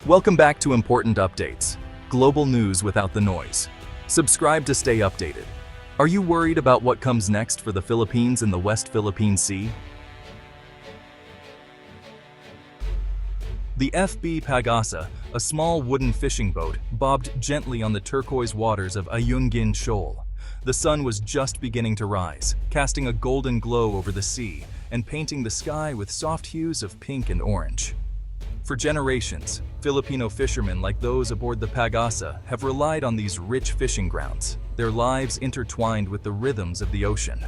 Welcome back to Important Updates, global news without the noise. Subscribe to stay updated. Are you worried about what comes next for the Philippines in the West Philippine Sea? The FB Pag-asa, a small wooden fishing boat, bobbed gently on the turquoise waters of Ayungin Shoal. The sun was just beginning to rise, casting a golden glow over the sea and painting the sky with soft hues of pink and orange. For generations, Filipino fishermen like those aboard the Pag-asa have relied on these rich fishing grounds, their lives intertwined with the rhythms of the ocean.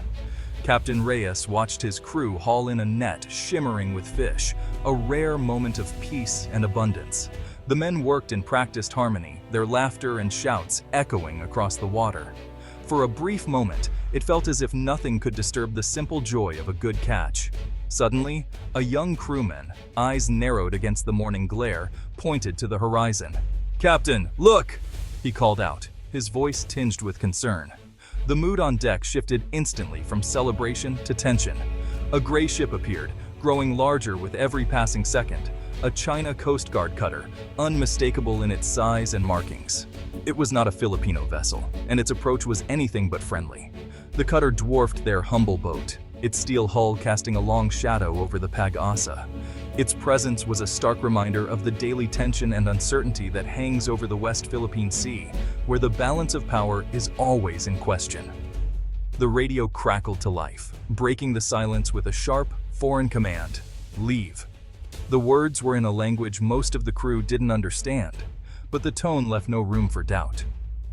Captain Reyes watched his crew haul in a net shimmering with fish, a rare moment of peace and abundance. The men worked in practiced harmony, their laughter and shouts echoing across the water. For a brief moment, it felt as if nothing could disturb the simple joy of a good catch. Suddenly, a young crewman, eyes narrowed against the morning glare, pointed to the horizon. "Captain, look!" he called out, his voice tinged with concern. The mood on deck shifted instantly from celebration to tension. A gray ship appeared, growing larger with every passing second, a China Coast Guard cutter, unmistakable in its size and markings. It was not a Filipino vessel, and its approach was anything but friendly. The cutter dwarfed their humble boat, its steel hull casting a long shadow over the Pag-asa. Its presence was a stark reminder of the daily tension and uncertainty that hangs over the West Philippine Sea, where the balance of power is always in question. The radio crackled to life, breaking the silence with a sharp, foreign command: "Leave." The words were in a language most of the crew didn't understand, but the tone left no room for doubt.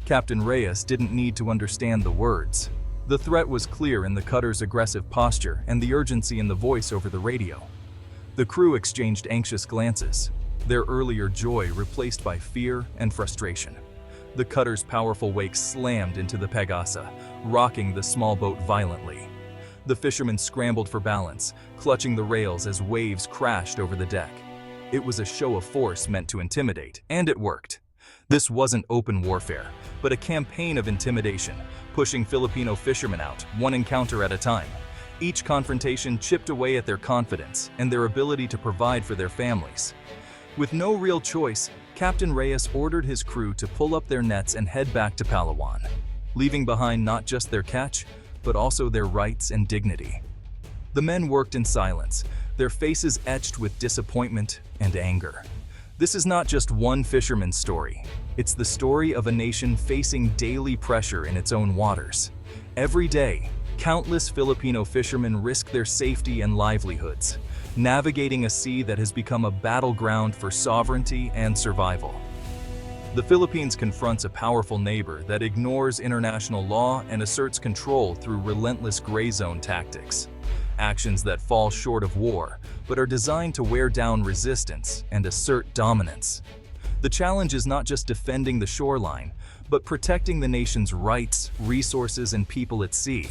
Captain Reyes didn't need to understand the words. The threat was clear in the cutter's aggressive posture and the urgency in the voice over the radio. The crew exchanged anxious glances, their earlier joy replaced by fear and frustration. The cutter's powerful wake slammed into the Pag-asa, rocking the small boat violently. The fishermen scrambled for balance, clutching the rails as waves crashed over the deck. It was a show of force meant to intimidate, and it worked. This wasn't open warfare, but a campaign of intimidation, pushing Filipino fishermen out, one encounter at a time. Each confrontation chipped away at their confidence and their ability to provide for their families. With no real choice, Captain Reyes ordered his crew to pull up their nets and head back to Palawan, leaving behind not just their catch, but also their rights and dignity. The men worked in silence, their faces etched with disappointment and anger. This is not just one fisherman's story. It's the story of a nation facing daily pressure in its own waters. Every day, countless Filipino fishermen risk their safety and livelihoods, navigating a sea that has become a battleground for sovereignty and survival. The Philippines confronts a powerful neighbor that ignores international law and asserts control through relentless gray zone tactics. Actions that fall short of war, but are designed to wear down resistance and assert dominance. The challenge is not just defending the shoreline, but protecting the nation's rights, resources, and people at sea.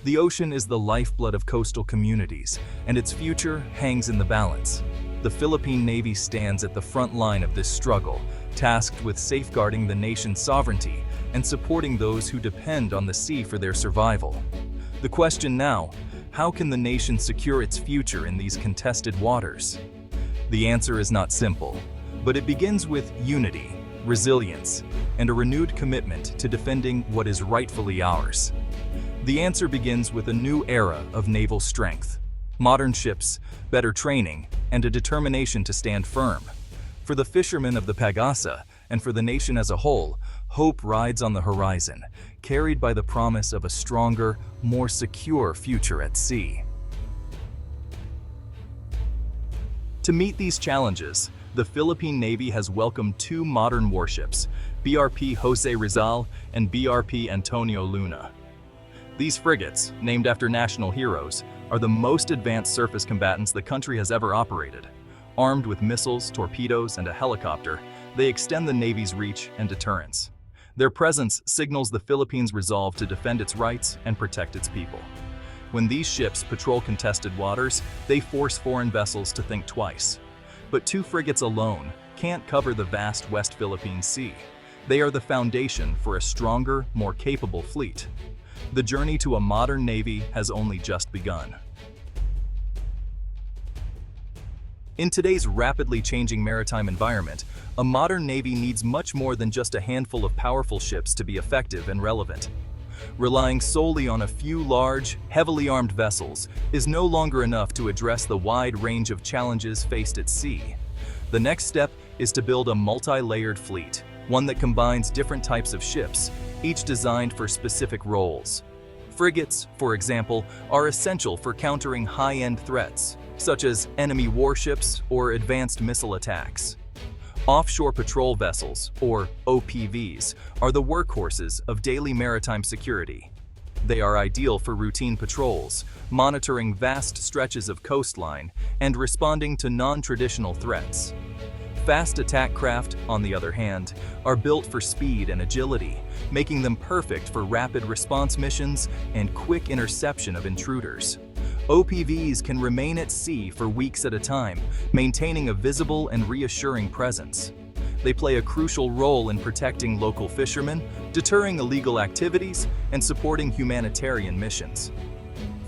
The ocean is the lifeblood of coastal communities, and its future hangs in the balance. The Philippine Navy stands at the front line of this struggle, tasked with safeguarding the nation's sovereignty and supporting those who depend on the sea for their survival. The question now: how can the nation secure its future in these contested waters? The answer is not simple, but it begins with unity, resilience, and a renewed commitment to defending what is rightfully ours. The answer begins with a new era of naval strength, modern ships, better training, and a determination to stand firm. For the fishermen of the Pag-asa, and for the nation as a whole, hope rides on the horizon, carried by the promise of a stronger, more secure future at sea. To meet these challenges, the Philippine Navy has welcomed two modern warships, BRP Jose Rizal and BRP Antonio Luna. These frigates, named after national heroes, are the most advanced surface combatants the country has ever operated. Armed with missiles, torpedoes, and a helicopter, they extend the Navy's reach and deterrence. Their presence signals the Philippines' resolve to defend its rights and protect its people. When these ships patrol contested waters, they force foreign vessels to think twice. But two frigates alone can't cover the vast West Philippine Sea. They are the foundation for a stronger, more capable fleet. The journey to a modern Navy has only just begun. In today's rapidly changing maritime environment, a modern navy needs much more than just a handful of powerful ships to be effective and relevant. Relying solely on a few large, heavily armed vessels is no longer enough to address the wide range of challenges faced at sea. The next step is to build a multi-layered fleet, one that combines different types of ships, each designed for specific roles. Frigates, for example, are essential for countering high-end threats, such as enemy warships or advanced missile attacks. Offshore patrol vessels, or OPVs, are the workhorses of daily maritime security. They are ideal for routine patrols, monitoring vast stretches of coastline, and responding to non-traditional threats. Fast attack craft, on the other hand, are built for speed and agility, making them perfect for rapid response missions and quick interception of intruders. OPVs can remain at sea for weeks at a time, maintaining a visible and reassuring presence. They play a crucial role in protecting local fishermen, deterring illegal activities, and supporting humanitarian missions.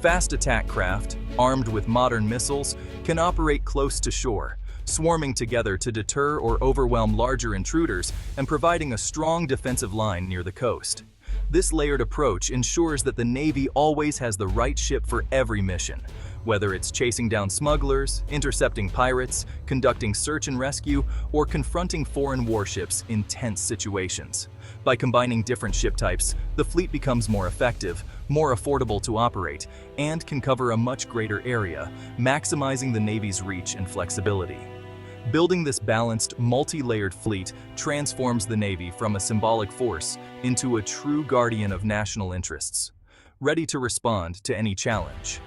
Fast attack craft, armed with modern missiles, can operate close to shore, swarming together to deter or overwhelm larger intruders and providing a strong defensive line near the coast. This layered approach ensures that the Navy always has the right ship for every mission, whether it's chasing down smugglers, intercepting pirates, conducting search and rescue, or confronting foreign warships in tense situations. By combining different ship types, the fleet becomes more effective, more affordable to operate, and can cover a much greater area, maximizing the Navy's reach and flexibility. Building this balanced, multi-layered fleet transforms the Navy from a symbolic force into a true guardian of national interests, ready to respond to any challenge.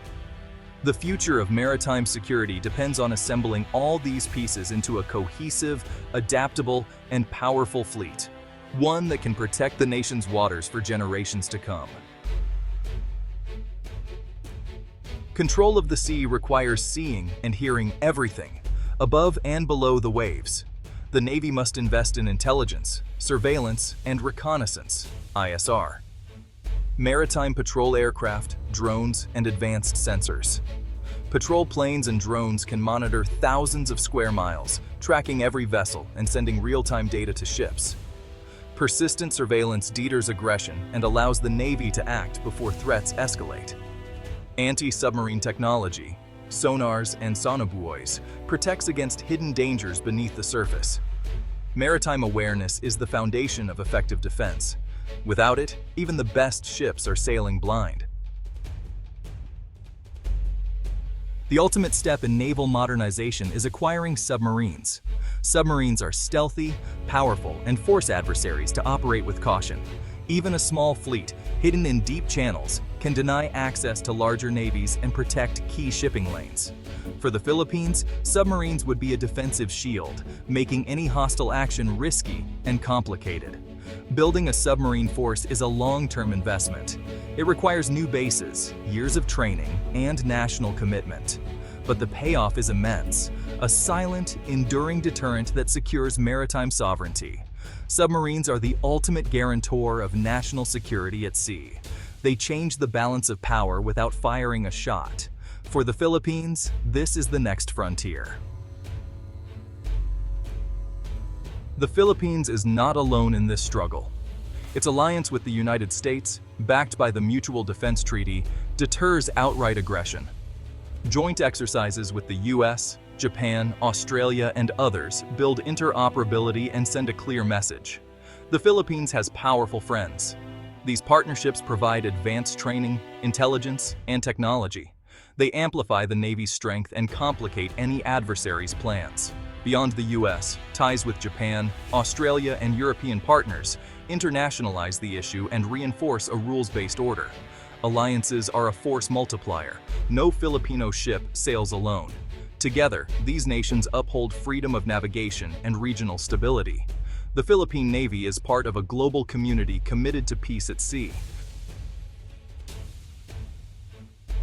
The future of maritime security depends on assembling all these pieces into a cohesive, adaptable, and powerful fleet, one that can protect the nation's waters for generations to come. Control of the sea requires seeing and hearing everything, above and below the waves. The Navy must invest in intelligence, surveillance, and reconnaissance, ISR. Maritime patrol aircraft, drones, and advanced sensors. Patrol planes and drones can monitor thousands of square miles, tracking every vessel and sending real-time data to ships. Persistent surveillance deters aggression and allows the Navy to act before threats escalate. Anti-submarine technology, sonars and sonobuoys, protects against hidden dangers beneath the surface. Maritime awareness is the foundation of effective defense. Without it, even the best ships are sailing blind. The ultimate step in naval modernization is acquiring submarines. Submarines are stealthy, powerful, and force adversaries to operate with caution. Even a small fleet, hidden in deep channels, can deny access to larger navies and protect key shipping lanes. For the Philippines, submarines would be a defensive shield, making any hostile action risky and complicated. Building a submarine force is a long-term investment. It requires new bases, years of training, and national commitment. But the payoff is immense, a silent, enduring deterrent that secures maritime sovereignty. Submarines are the ultimate guarantor of national security at sea. They change the balance of power without firing a shot. For the Philippines, this is the next frontier. The Philippines is not alone in this struggle. Its alliance with the United States, backed by the Mutual Defense Treaty, deters outright aggression. Joint exercises with the US, Japan, Australia, and others build interoperability and send a clear message. The Philippines has powerful friends. These partnerships provide advanced training, intelligence, and technology. They amplify the Navy's strength and complicate any adversary's plans. Beyond the US, ties with Japan, Australia, and European partners internationalize the issue and reinforce a rules-based order. Alliances are a force multiplier. No Filipino ship sails alone. Together, these nations uphold freedom of navigation and regional stability. The Philippine Navy is part of a global community committed to peace at sea.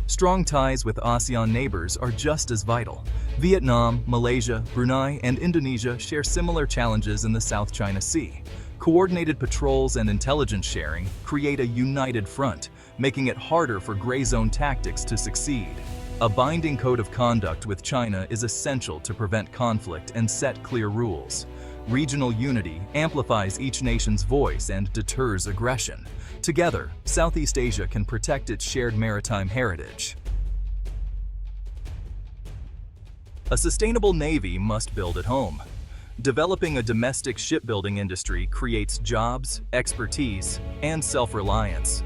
Strong ties with ASEAN neighbors are just as vital. Vietnam, Malaysia, Brunei, and Indonesia share similar challenges in the South China Sea. Coordinated patrols and intelligence sharing create a united front, making it harder for gray zone tactics to succeed. A binding code of conduct with China is essential to prevent conflict and set clear rules. Regional unity amplifies each nation's voice and deters aggression. Together, Southeast Asia can protect its shared maritime heritage. A sustainable navy must build at home. Developing a domestic shipbuilding industry creates jobs, expertise, and self-reliance.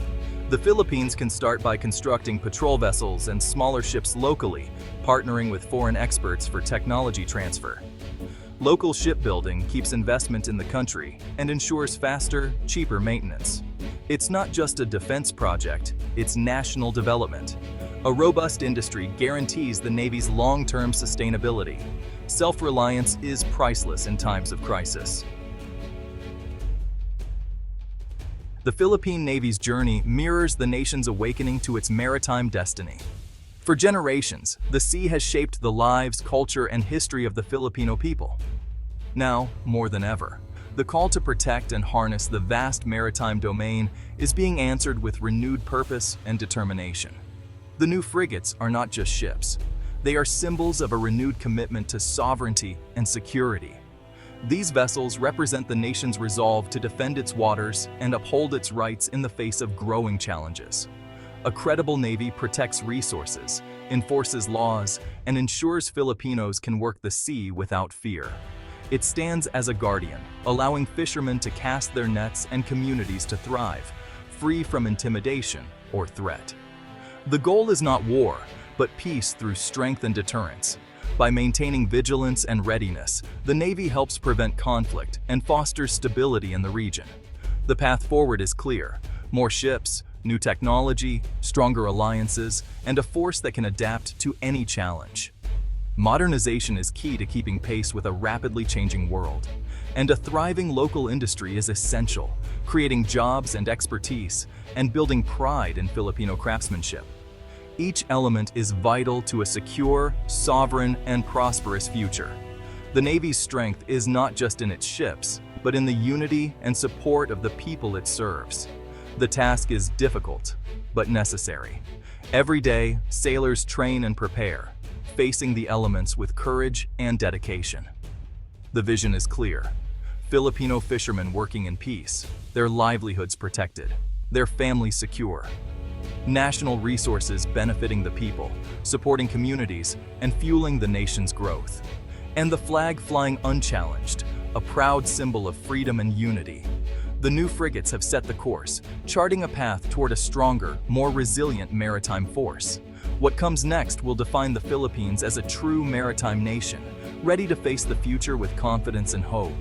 The Philippines can start by constructing patrol vessels and smaller ships locally, partnering with foreign experts for technology transfer. Local shipbuilding keeps investment in the country and ensures faster, cheaper maintenance. It's not just a defense project, it's national development. A robust industry guarantees the Navy's long-term sustainability. Self-reliance is priceless in times of crisis. The Philippine Navy's journey mirrors the nation's awakening to its maritime destiny. For generations, the sea has shaped the lives, culture, and history of the Filipino people. Now, more than ever, the call to protect and harness the vast maritime domain is being answered with renewed purpose and determination. The new frigates are not just ships. They are symbols of a renewed commitment to sovereignty and security. These vessels represent the nation's resolve to defend its waters and uphold its rights in the face of growing challenges. A credible navy protects resources, enforces laws, and ensures Filipinos can work the sea without fear. It stands as a guardian, allowing fishermen to cast their nets and communities to thrive, free from intimidation or threat. The goal is not war, but peace through strength and deterrence. By maintaining vigilance and readiness, the Navy helps prevent conflict and fosters stability in the region. The path forward is clear: more ships, new technology, stronger alliances, and a force that can adapt to any challenge. Modernization is key to keeping pace with a rapidly changing world, and a thriving local industry is essential, creating jobs and expertise, and building pride in Filipino craftsmanship. Each element is vital to a secure, sovereign, and prosperous future. The Navy's strength is not just in its ships, but in the unity and support of the people it serves. The task is difficult, but necessary. Every day, sailors train and prepare, facing the elements with courage and dedication. The vision is clear: Filipino fishermen working in peace, their livelihoods protected, their families secure. National resources benefiting the people, supporting communities, and fueling the nation's growth. And the flag flying unchallenged, a proud symbol of freedom and unity. The new frigates have set the course, charting a path toward a stronger, more resilient maritime force. What comes next will define the Philippines as a true maritime nation, ready to face the future with confidence and hope.